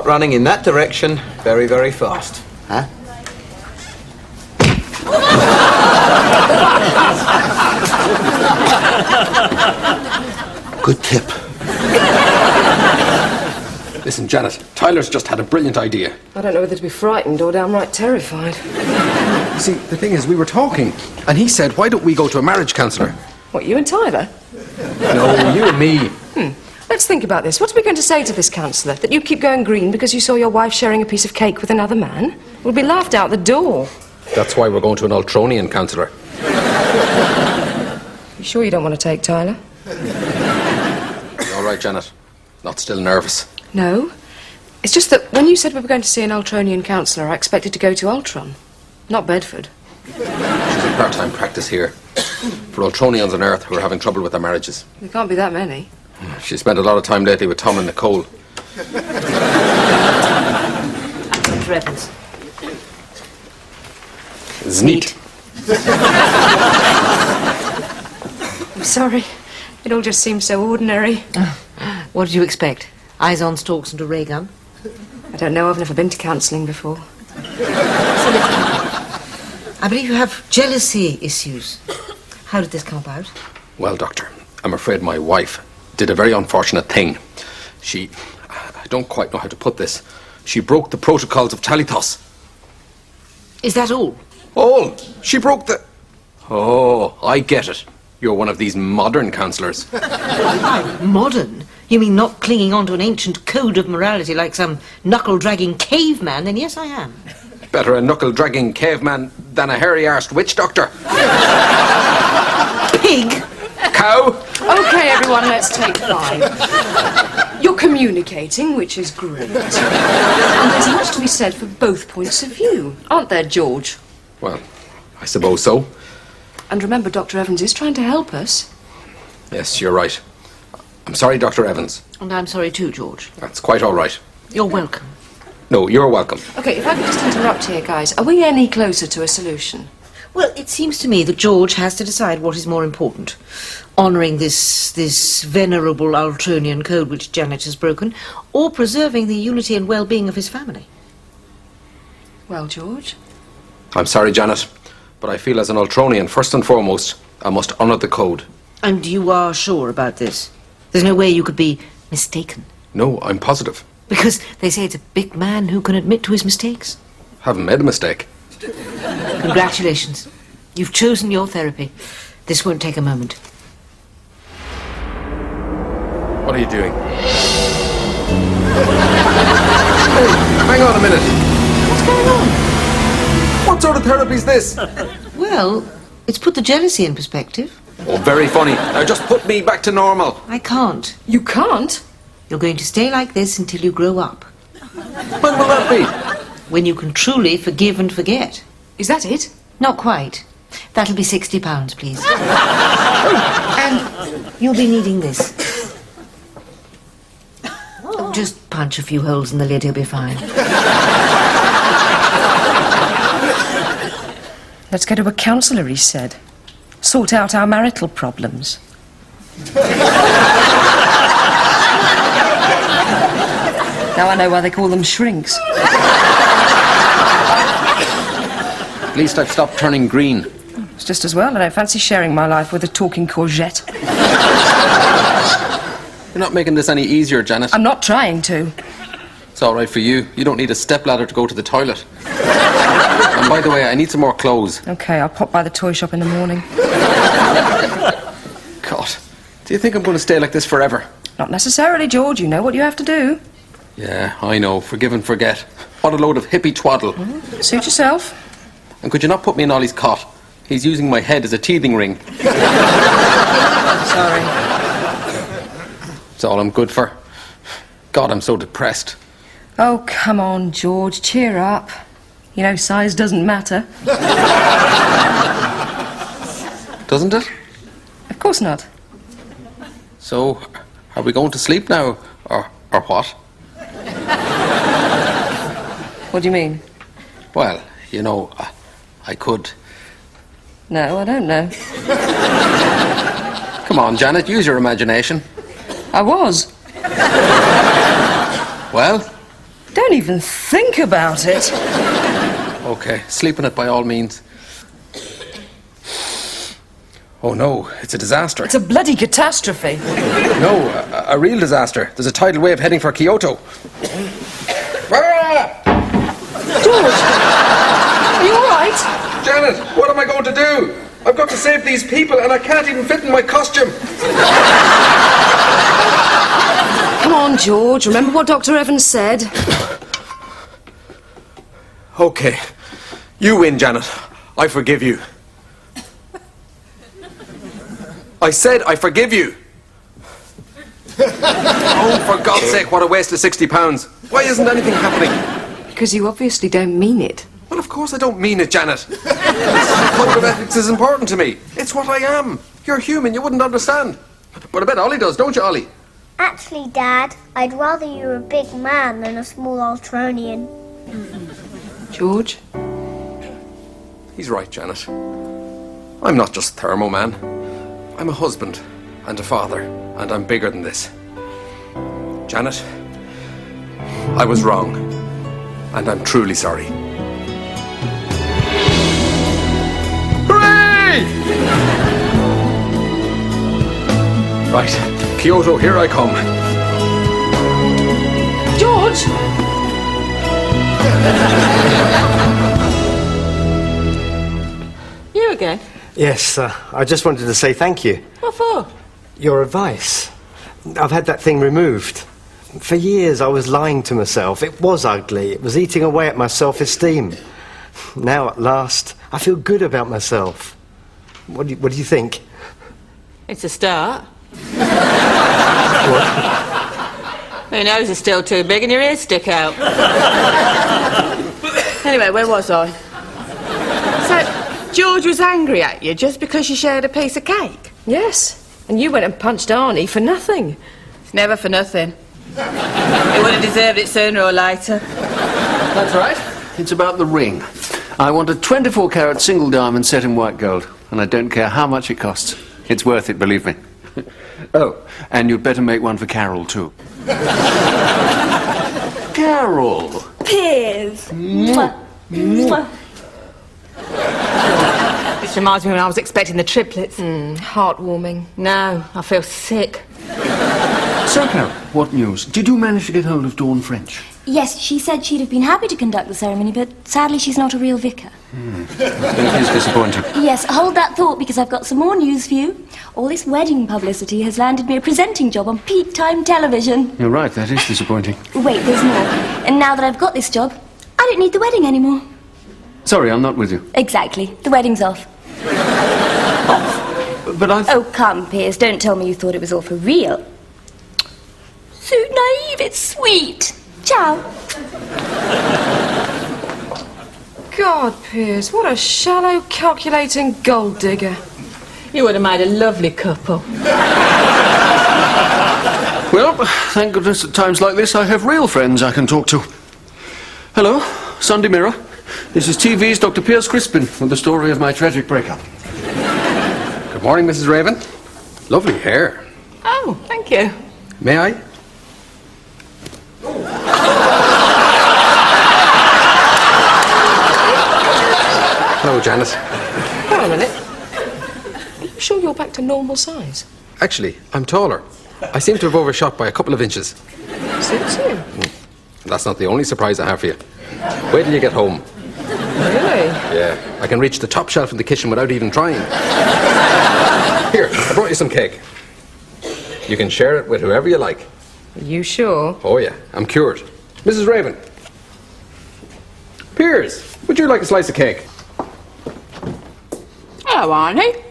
running in that direction very, very fast. Huh? Good tip. Listen, Janet, Tyler's just had a brilliant idea. I don't know whether to be frightened or downright terrified. See, the thing is, we were talking, and he said, why don't we go to a marriage counsellor? What, you and Tyler? No, you and me. Let's think about this. What are we going to say to this counsellor? That you keep going green because you saw your wife sharing a piece of cake with another man? We'll be laughed out the door. That's why we're going to an Ultronian counsellor. You sure you don't want to take Tyler? All right, Janet. Not still nervous. No. It's just that when you said we were going to see an Ultronian counsellor, I expected to go to Ultron, not Bedford. She's in part-time practice here for Ultronians on Earth who are having trouble with their marriages. There can't be that many. She spent a lot of time lately with Tom and Nicole. Dr. Evans. It's neat. I'm sorry. It all just seems so ordinary. What did you expect? Eyes on stalks and a ray gun? I don't know. I've never been to counselling before. I believe you have jealousy issues. How did this come about? Well, Doctor, I'm afraid my wife did a very unfortunate thing. I don't quite know how to put this. She broke the protocols of Talitos. Is that all? All? She broke the... Oh, I get it. You're one of these modern counsellors. Modern? You mean not clinging on to an ancient code of morality like some knuckle-dragging caveman? Then yes, I am. Better a knuckle-dragging caveman than a hairy-arsed witch doctor. Pig? Cow? OK, everyone, let's take 5. You're communicating, which is great. And there's much to be said for both points of view, aren't there, George? Well, I suppose so. And remember, Dr. Evans is trying to help us. Yes, you're right. I'm sorry, Dr. Evans. And I'm sorry too, George. That's quite all right. You're welcome. No, you're welcome. OK, if I could just interrupt here, guys. Are we any closer to a solution? Well, it seems to me that George has to decide what is more important. Honouring this venerable Ultronian code which Janet has broken, or preserving the unity and well-being of his family. Well, George? I'm sorry, Janet, but I feel as an Ultronian, first and foremost, I must honour the code. And you are sure about this? There's no way you could be mistaken? No, I'm positive. Because they say it's a big man who can admit to his mistakes. Haven't made a mistake. Congratulations. You've chosen your therapy. This won't take a moment. What are you doing? Hey, hang on a minute. What's going on? What sort of therapy is this? Well, it's put the jealousy in perspective. Oh, very funny. Now just put me back to normal. I can't. You can't? You're going to stay like this until you grow up. When will that be? When you can truly forgive and forget. Is that it? Not quite. That'll be £60, please. And you'll be needing this. Just punch a few holes in the lid, he'll be fine. Let's go to a counsellor, he said. Sort out our marital problems. Now I know why they call them shrinks. At least I've stopped turning green. It's just as well. I don't fancy sharing my life with a talking courgette. You're not making this any easier, Janet. I'm not trying to. It's all right for you. You don't need a stepladder to go to the toilet. And by the way, I need some more clothes. OK, I'll pop by the toy shop in the morning. God, do you think I'm going to stay like this forever? Not necessarily, George. You know what you have to do. Yeah, I know. Forgive and forget. What a load of hippie twaddle. Suit yourself. And could you not put me in Ollie's cot? He's using my head as a teething ring. Sorry. That's all I'm good for. God, I'm so depressed. Oh, come on, George. Cheer up. You know, size doesn't matter. Doesn't it? Of course not. So, are we going to sleep now, or what? What do you mean? Well, you know, I could... No, I don't know. Come on, Janet, use your imagination. I was. Well, Don't even think about it. Okay, sleep in it by all means. Oh no, it's a disaster. It's a bloody catastrophe. No, a real disaster. There's a tidal wave heading for Kyoto. Ah! George, are you all right? Janet, what am I going to do? I've got to save these people and I can't even fit in my costume. Come on, George. Remember what Dr. Evans said? Okay, you win, Janet. I forgive you. I said I forgive you. Oh, for God's sake, what a waste of £60. Why isn't anything happening? Because you obviously don't mean it. Well, of course I don't mean it, Janet. The code of ethics is important to me. It's what I am. You're human, you wouldn't understand. But I bet Ollie does, don't you, Ollie? Actually, Dad, I'd rather you were a big man than a small Ultronian. George? He's right, Janet. I'm not just Thermo Man. I'm a husband and a father, and I'm bigger than this. Janet, I was wrong, and I'm truly sorry. Hooray! Right, Kyoto, here I come. George! You again? Yes, I just wanted to say thank you. What for? Your advice. I've had that thing removed. For years I was lying to myself. It was ugly. It was eating away at my self-esteem. Now, at last, I feel good about myself. What do you think? It's a start. Your nose is still too big and your ears stick out. Anyway, where was I? So, George was angry at you just because you shared a piece of cake? Yes. And you went and punched Arnie for nothing. It's never for nothing. He would have deserved it sooner or later. That's right. It's about the ring. I want a 24-carat single diamond set in white gold, and I don't care how much it costs. It's worth it, believe me. Oh, and you'd better make one for Carol, too. Carol! Piers! Mwah. Mwah. This reminds me when I was expecting the triplets. Heartwarming. No, I feel sick. So, Carol, what news? Did you manage to get hold of Dawn French? Yes, she said she'd have been happy to conduct the ceremony, but sadly she's not a real vicar. It is disappointing. Yes, hold that thought because I've got some more news for you. All this wedding publicity has landed me a presenting job on peak time television. You're right, that is disappointing. Wait, there's more. And now that I've got this job, I don't need the wedding anymore. Sorry, I'm not with you. Exactly. The wedding's off. But I've... Oh, come, Piers, don't tell me you thought it was all for real. So naive, it's sweet. Ciao. God, Piers, what a shallow, calculating gold digger. You would have made a lovely couple. Well, thank goodness at times like this I have real friends I can talk to. Hello, Sunday Mirror. This is TV's Dr. Piers Crispin with the story of my tragic breakup. Good morning, Mrs. Raven. Lovely hair. Oh, thank you. May I? Hello, Janet. Hold on a minute. Are you sure you're back to normal size? Actually, I'm taller. I seem to have overshot by a couple of inches. Suits you. That's not the only surprise I have for you. Wait till you get home. Really? Yeah, I can reach the top shelf in the kitchen without even trying. Here, I brought you some cake. You can share it with whoever you like. Are you sure? Oh, yeah, I'm cured. Mrs. Raven. Piers, would you like a slice of cake? Hello, Arnie.